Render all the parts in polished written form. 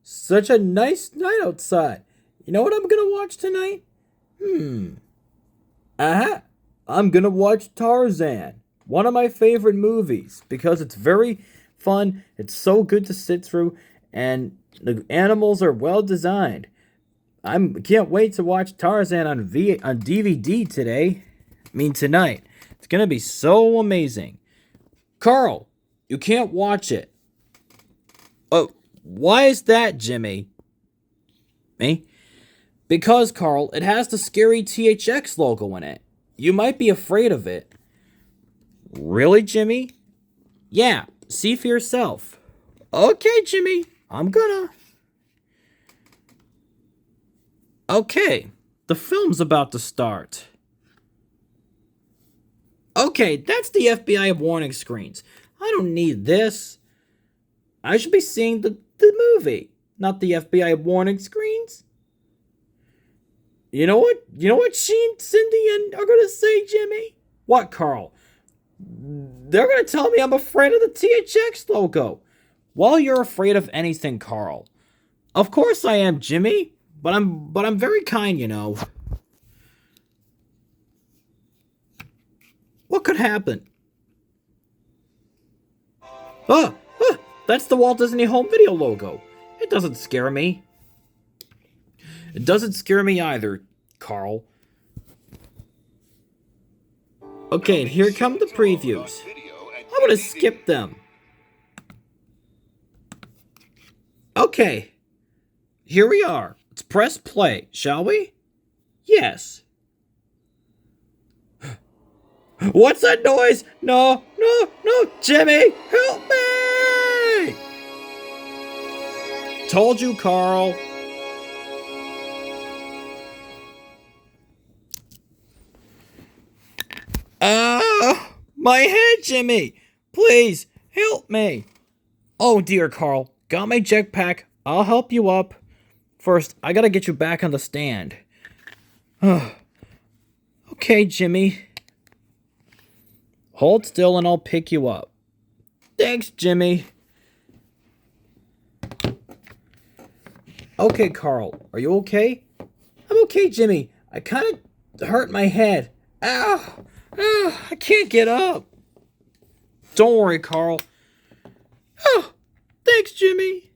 Such a nice night outside. You know what I'm gonna watch tonight? Uh-huh. I'm gonna watch Tarzan. One of my favorite movies because it's very fun. It's so good to sit through, and the animals are well designed. I can't wait to watch Tarzan on DVD today. I mean tonight. It's gonna be so amazing. Carl, you can't watch it. Oh, why is that, Jimmy? Me? Because, Carl, it has the scary THX logo in it. You might be afraid of it. Really, Jimmy? Yeah, see for yourself. Okay, Jimmy, I'm gonna. Okay, the film's about to start. Okay, that's the FBI warning screens. I don't need this. I should be seeing the movie, not the FBI warning screens. You know what? You know what Sheen, Cindy, and are gonna say, Jimmy? What, Carl? They're gonna tell me I'm afraid of the THX logo. Well, you're afraid of anything, Carl. Of course I am, Jimmy. But I'm very kind, you know. What could happen? That's the Walt Disney Home Video logo. It doesn't scare me. It doesn't scare me either, Carl. Okay, and here come the previews. I'm gonna skip them. Okay, here we are. Let's press play, shall we? Yes. What's that noise? No, Jimmy, help me! Told you, Carl. My head, Jimmy! Please, help me! Oh dear, Carl. Got my jetpack. I'll help you up. First, I gotta get you back on the stand. Okay, Jimmy. Hold still and I'll pick you up. Thanks, Jimmy. Okay, Carl. Are you okay? I'm okay, Jimmy. I kind of hurt my head. Ow! I can't get up. Don't worry, Carl. Oh, thanks, Jimmy.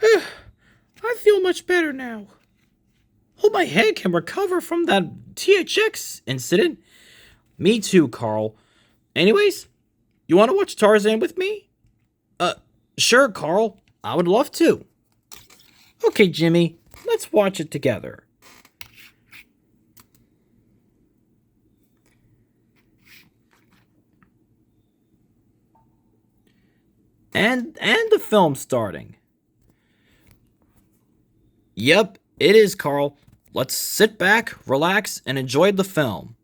I feel much better now. Hope my head can recover from that THX incident. Me too, Carl. Anyways, you want to watch Tarzan with me? Sure, Carl. I would love to. Okay, Jimmy. Let's watch it together. And the film's starting. Yep, it is, Carl. Let's sit back, relax, and enjoy the film.